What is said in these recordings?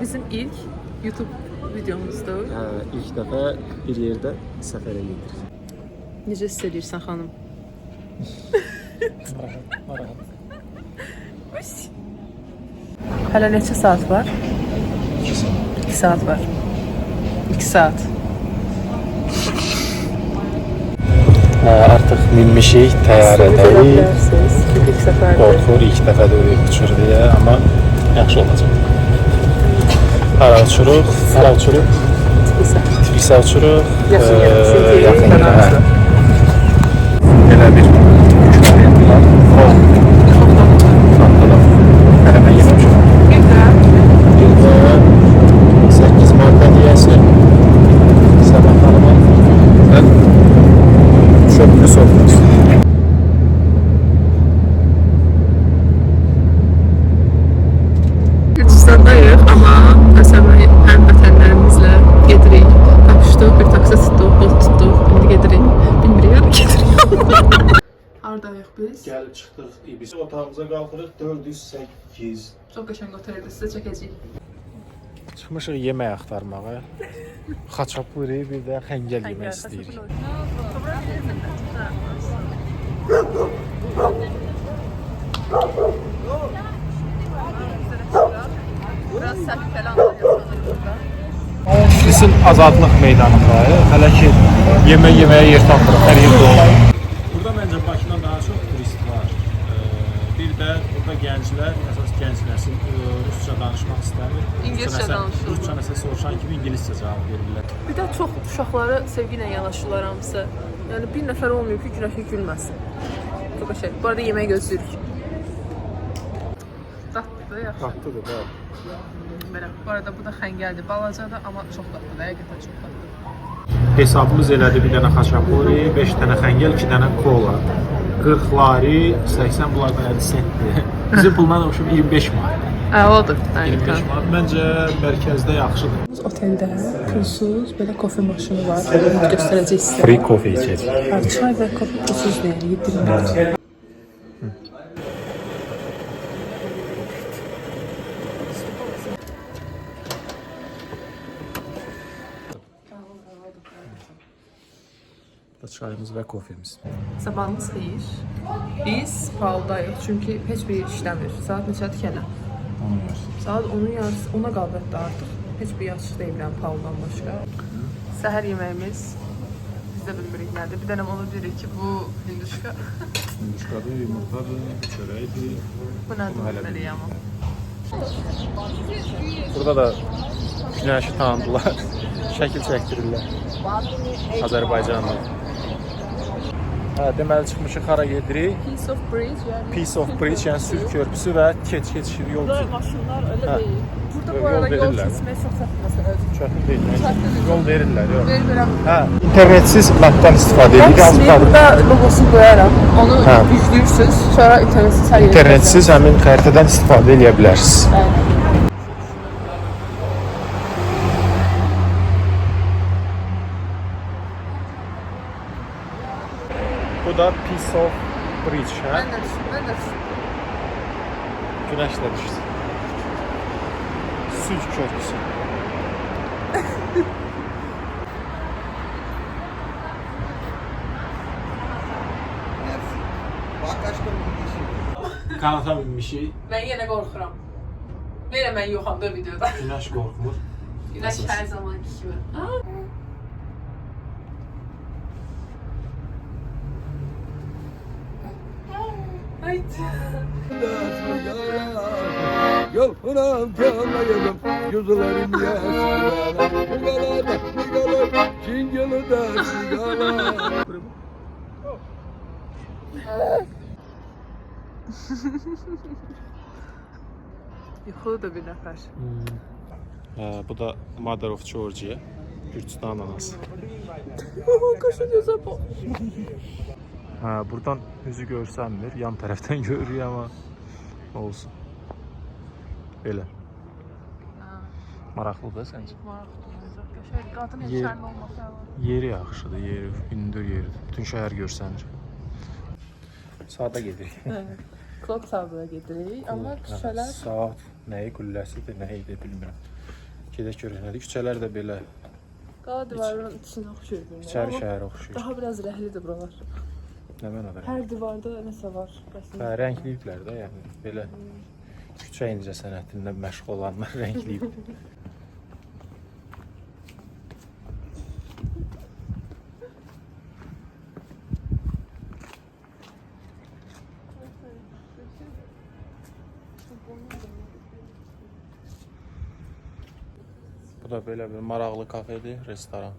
bizim ilk YouTube videomuzdur. İlk dəfə bir yerdə səfərə gedir. Necə hiss edirsən xanım? Narahat. Hələ neçə saat var? 2 saat. 2 saat var. 2 saat. Artıq minmişik təyyarədəyik. İlk səfərdə. Qorxur ilk dəfədir uçur deyə, amma yaxşı olacaq. Hara uçuruq? Tiflisə uçuruq. Yaxın yerə. Elə bir yükləmək var. Hələ yemişim. Bir də 8 marta deyəsi sabah xanıma və çöplü sofrası. Gürcüstandayıq, amma həmvətənlərimizlə gedirik. Tapışdıq, bir taksi tutduq, bot tutduq, indi gedirik. Bilmirik, hara gedirik. Haradayıq biz? Gəlib çıxdıq İbis otağımıza qalxırıq 408. Çox qəşəng oteldir, sizə çəkəcəyik. Çıxmışıq yemək axtarmağa. Xaçapuri, bir də xəngəl yemək istəyirik. Biraz səhv falan burada. Bizim azadlıq meydanındayıq. Hələ ki yeməyə yer tapmırıq, hər yer dolu. Burada məncə Bakıdan daha çox turist var. Bir də burada gənclər, əsas gənc nəsil rusca danışmaq istəmir. İngiliscə danışırlar. Rusca nəsə soruşan kimi ingiliscə cavab verirlər. Bir də çox uşaqları sevgi ilə yanaşırlar hamısı. Yəni bir nəfər olmayıb ki, güləşə gülməsin. Çox qəşəng. Bu arada yemək gözləyirik. Dadlıdır, yaxşı. Dadlıdır, da. Belə. Bu arada bu da xəngəldir. Balacadır, amma çox dadlıdır. Həqiqətən çox dadlıdır. Hesabımız elədi bir dənə xaçapuri, 5 dənə xəngəl, 2 dənə kola. 40 lari, 80 bunlardan 50 sentdir. Bizim puldan olmuşum 25 manat. Odur. 25 manat. Məncə mərkəzdə yaxşıdır. Oteldə pulsuz belə kofe maşını var. Onu göstərəcək sizə. Free coffee içəcək. Çay və kofe pulsuz verir. 7 manat. Çayımız və kofemiz. Sabahınız xeyir. Biz pahalıdayıq çünki heç bir yer işləmir. Saat neçədir ki hələ? 10 yarısı. Saat 10-un yarısı, 10-a qalbətdə artıq. Heç bir yer açıq deyiləm pahalıdan başqa. Səhər yeməyimiz biz də bilmirik nədir. Bir dənəm onu deyirik ki, bu hinduşka. Hinduşkadır, yumurtadır, çörəkdir. Bu nədir bilməliyəm ama. Burada da günəşi tanıdılar. Şəkil çəkdirirlər. Azərbaycanlı. Deməli çıxmışıq hara gedirik? Piece of bridge yəni. Piece of bridge, yəni sülh körpüsü və keçir yol. Burada maşınlar öyle değil. Burada bu arada yol keçmək çox çətin məsələdir. Çətin deyil. Çətin deyil. Yol verirlər, yox. Verirəm. İnternetsiz mapdan istifadə edirik. Mən burada logosunu qoyaram. Onu yüklüyürsünüz. Sonra internetsiz hər yerdə. İnternetsiz həmin xəritədən istifadə edə bilərsiniz. Aynen. Bu da Piece of Bridge, hə? Ben de düşün. Güneşlə düşsün. Sülh körpüsü. Kanata binmişik. Ben yine korkuram. Neyse ben yoxam da videoda. Güneş qorxmur. Güneş her zamanki gibi. Haydi. Yolunam çalayalım yüzlerim yaşlı Sigara çingili de sigara. Yuxulu da bir nəfər. Bu da Mother of Georgia. Gürcüstan anası. Qaşı gözə bax. Buradan üzü görsənmir. Yan tərəfdən görürük amma olsun. Belə. Maraqlıdır səncə? Maraqlıdır. Qadın hemşərin olması lazım. Yeri yaxşıdır, yeri hündür yeridir. Bütün şəhər görsənir. Saata gedirik. Clock Tower'a gedirik, amma küçələr... Saat nəyi qulləsidir, nəyi də bilmirəm. Gedək görək nədir. Küçələr də belə Qala divarının içinə oxşuyur bir. içəri şəhərə oxşuyur. Daha biraz rəhlidir buralar. Nə mənada? Hər divarda nəsə var. Hə, rəngləyiblər də, yəni belə küçə incəsənətində məşğul olanlar rəngləyib. Bu da belə bir maraqlı kafedir, restoran.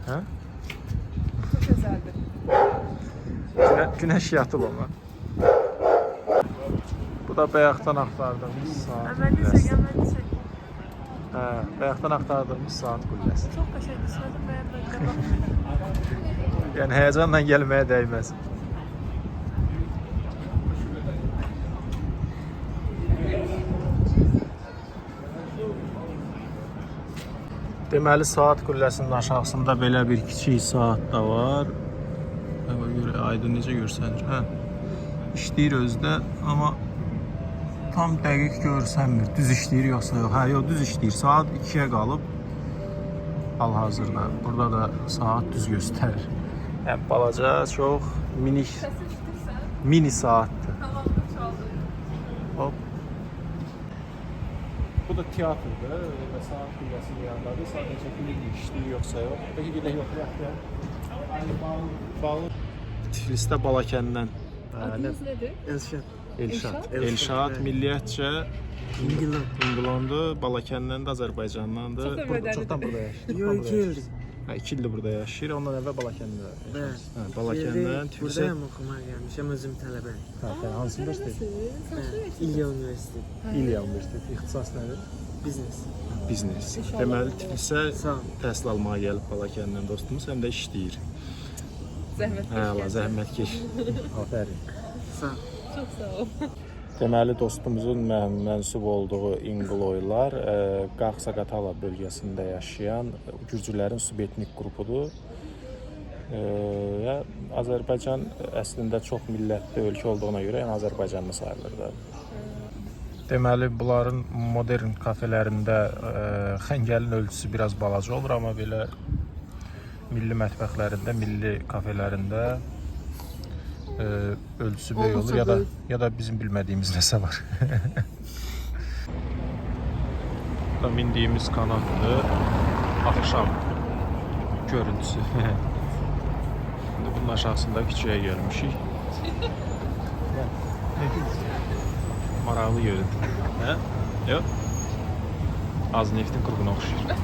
Hə? Çok güzeldir. Günəş yatıb ama. Bu da bayaqdan axtardığımız saat Əməlli qülləsi. çək, əməlli çək. Hə, bayaqdan axtardığımız saat qülləsi. Çok qəşəngdir. Söylədim bəyənməkdən. Yəni həyəcanla gəlməyə dəyməz. Deməli saat qülləsinin aşağısında belə bir kiçik saat da var. Bax görə aydın necə görsənir, hə? İşləyir özdə, amma tam dəqiq görsənmir. Düz işləyir yoxsa yox? Hə, yox, düz işləyir. Saat 2-yə qalıb hal-hazırda. Burada da saat düz göstərir. Yəni balaca, çox mini saatdır. Hop. Bu da teatrdır və saat qülləsinin yanındadır. Sadəcə bilir işləyir yoxsa yox. Peki gedək yoxlayaq ya. Bağlı. Tiflisdə Balakəndən. Adınız nedir? Elşad. Elşad milliyyətcə İngilondur, Balakəndən də Azərbaycandandır. Çox da bədəlidir. Çoxdan burada yaşayır. Yox, 2 ildir. Hə, 2 ildir burada yaşayır. Ondan əvvəl Balakəndə yaşayır. Bəli. Hə, Balakəndən Tiflisə. Buradayım oxumağa gəlmişəm, özüm tələbəyim. Hə, hansı universitet? İlya Universiteti. İlya Universiteti. İxtisas nədir? Biznes. Biznes. Deməli Tiflisə Sağ ol. təhsil almağa gəlib Balakəndən dostumuz, həm də işləyir. Zəhmət Hə, Allah zəhmətkeş. Afərin. Sağ ol. Çox sağ ol. Deməli dostumuzun mənsub olduğu İnqloylar Qax-Zaqatala bölgəsində yaşayan gürcülərin subyetnik qrupudur. Və Azərbaycan əslində çox millətli ölkə olduğuna görə yəni Azərbaycanlı sayılır da. Deməli bunların modern kafelərində xəngəlin ölçüsü biraz balaca olur, amma belə milli mətbəxlərində, milli kafelərində ölçüsü böyük olur ya da bizim bilmədiyimiz nəsə var. Da mindiyimiz kanatdır. Axşam görüntüsü. Şimdi bunun aşağısında küçüyə gəlmişik. Maraqlı görüntü. Hə? Yox. Azneftin qurğuna oxşuyur.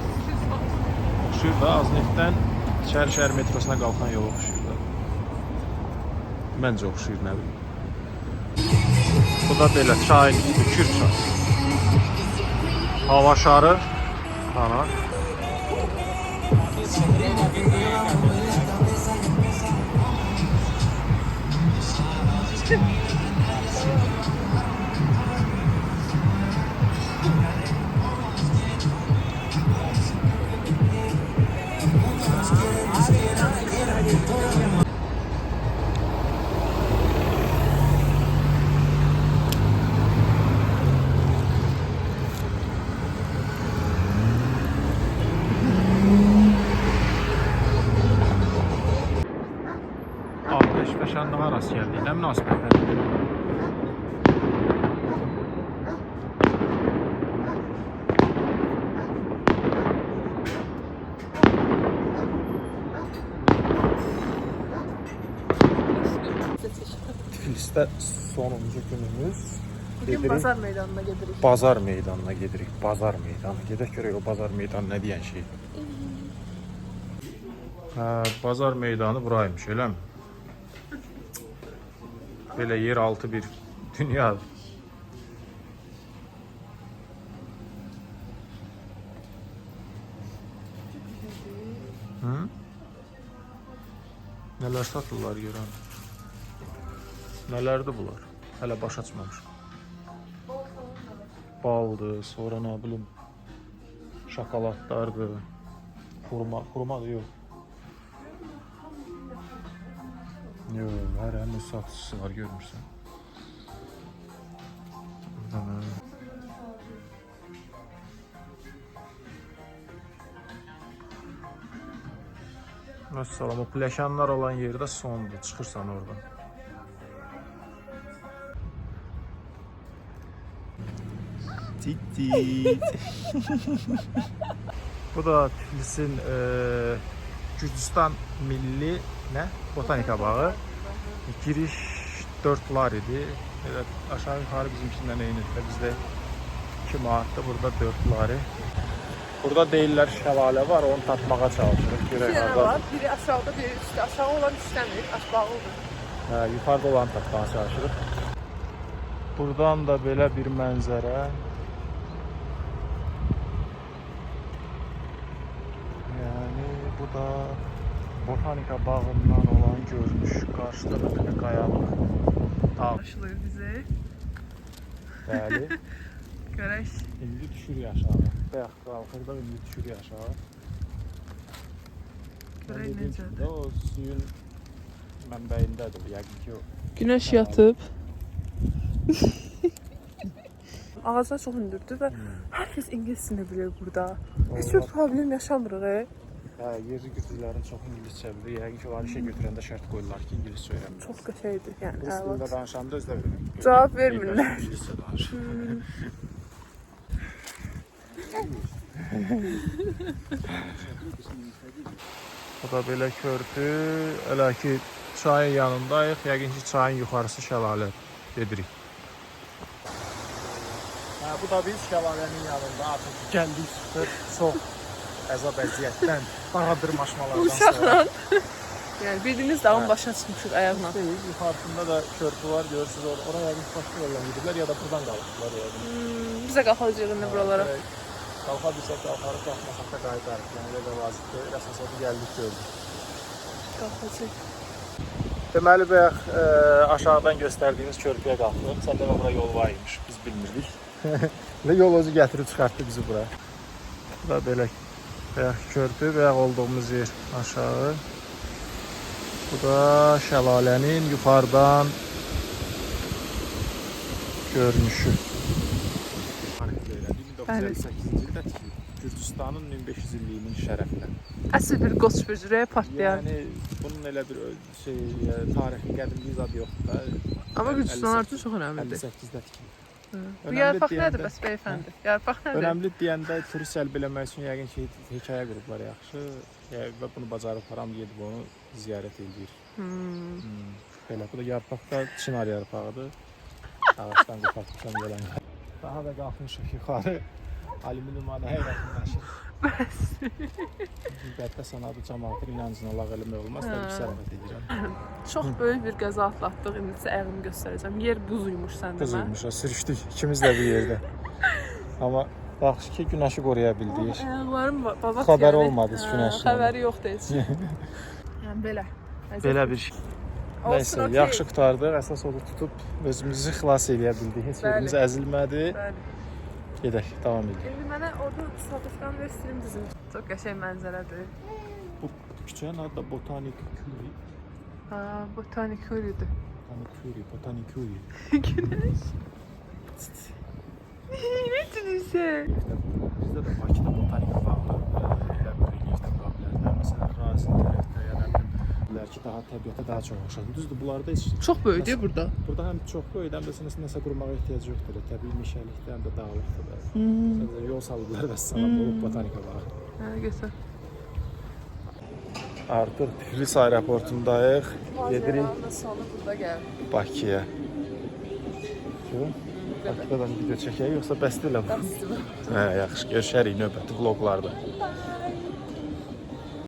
Oxşuyur da Azneftdən İçəri şəhər metrosuna qalxan yol oxşuyur da. Məncə oxşuyur, nə bilim. Bu da belə çayın üstü, Kür çay. Hava şarı. Ana. Ateş və şənliğa rast gəldik. Nə münasibətlər? Tiflisdə sonuncu günümüz. Bugün bazar meydanına gedirik. Bazar meydanına gedirik. Bazar meydanı. Gedək görək o bazar meydanı nə deyən şey. Bazar meydanı buraymış, eləmi? Belə yeraltı bir dünya. Hı? Nələr satırlar görən? Nələrdir bunlar? Hələ baş açmamışam. Baldır, sonra nə bilim şokoladlardır. Xurma da yox. Yox, hər həmin satıcısı var, görmürsən. Buradan Məsələn, o pləkanlar olan yerdə sondur, çıxırsan oradan. Tit. Bu da Tiflisin Gürcüstan Milli Botanika bağı. Giriş 4 lar idi. Elə aşağı yuxarı bizimkindən eynidir. Bizdə 2 manatdır, burada 4 lari. Burada deyirlər şəlalə var, onu tapmağa çalışırıq. İki dənə var, biri aşağıda, biri üstdə. Aşağı olan üstlənir, bağlıdır. Yuxarıda olan tapmağa çalışırıq. Buradan da belə bir mənzərə. Yəni bu da Botanika bağından olan görünüş. Qarşıda da belə qayalıq dağ. Başlıyor bizi. Bəli. Görək. İndi düşürük aşağı. Bayaq qalxırda indi düşürük aşağı. Görək necədir. O suyun mənbəyindədir, yəqin ki o. Günəş yatıb. Ağaclar çox hündürdür və hər kəs ingilis dilini bilir burada. Heç bir problem yaşamırıq. Yerli gürcülərin çox ingiliscə bilir. Yəqin ki, var işə götürəndə şərt qoyurlar ki, ingiliscə öyrənmir. Çox qəşəngdir. Yəni, Rus dilində danışanda özlə verir. Cavab vermirlər. İngiliscə danışır. Bu da belə körpü. Elə ki, çayın yanındayıq. Yəqin ki, çayın yuxarısı şəlalə gedirik. Bu da biz şəlalənin yanında artıq gəldik. Çox əzab əziyyətdən, dağa dırmaşmalardan sonra. Yəni bildiyiniz dağın başına çıxmışıq ayaqla. Yuxarısında da körpü var, görürsünüz. Oraya yəqin başqa yoldan gediblər ya da buradan qalxdılar yəqin. Bizə qalxacağıq indi buralara. Qalxa bilsək qalxarıq, qalxmasaq da qayıdarıq. Yəni elə də vazifdir. Əsas odur gəldik gördük. Qalxacağıq. Deməli bayaq aşağıdan göstərdiyimiz körpüyə qalxdıq. Səndə və bura yol var imiş, biz bilmirdik. Və yol özü gətirib çıxartdı bizi bura. Bu da belə bayaq körpü, bayaq olduğumuz yer aşağı. Bu da şəlalənin yuxarıdan görünüşü. 1958-ci ildə tikilib. Gürcüstanın 1500 illiyinin şərəfinə. Əsl bir qoç bürcürəyə partlayan. Yəni bunun elə bir tarixi qədimliyi zad yoxdur da. Amma Gürcüstan artıq çox önəmlidir. 58-də tikilib. Bu yarpaq nədir bəs beyefendi? Yarpaq nədir? Önəmli deyəndə turist cəlb eləmək üçün yəqin ki, hekayə qruplar yaxşı və bunu bacarıblar, hamı gedib onu ziyarət edir. Belə, bu da yarpaq da Çinar yarpağıdır. Ağaçdan qopartmışam gələn. Daha da qalxmışıq yuxarı. Alüminiumana yaxınlaşır. Bəs. Bəddə sanadı cəmaatın inancına lağ eləmək olmaz, da bir sərafət edirəm. Çox böyük bir qəza atlatdıq. İndi sizə ayağımı göstərəcəm. Yer buzuymuş səndə. Qızılmış, sürüşdük ikimiz də bir yerdə. Amma yaxşı ki, günəşi qoruya bildik. Ayaqlarım babat Xəbər olmadı heç günəşdən. Xəbəri yoxdur heç. Yəni belə. Belə bir şey. Nəysə, yaxşı qurtardıq. Əsas odur tutub özümüzü xilas eləyə bildik. Heç yerimiz əzilmədi. Bəli. Gedək, davam edək. İndi mənə orada satışdan göstərim bizim. Çox qəşəng mənzərədir. Bu küçənin adı da Botanik Kuri. Botanik Kuri'dir. Botanik Kuri. Güneş. Ne tülüsən? Bizdə də Bakıda botanika bağı var. Elə bir relyefdə qura bilərlər. Məsələn, Razin tərəfdə ya da bilər ki, daha təbiətə daha çox oxşar. Düzdür, bunlarda heç... Çox böyükdür burada. Burada həm çox böyük, həm də nəsə qurmağa ehtiyac yoxdur. Təbii meşəlikdə, həm də dağlıqdır da. Sadəcə yol salıblar və salam olub botanika bağı. Hə, götür. Artıq Tiflis aeroportundayıq. Gedirik Sonu burada gəl. Bakıya. Bakıda da video çəkək, yoxsa bəs deyiləm? Bəs deyiləm. Hə, yaxşı, görüşərik növbəti vloglarda.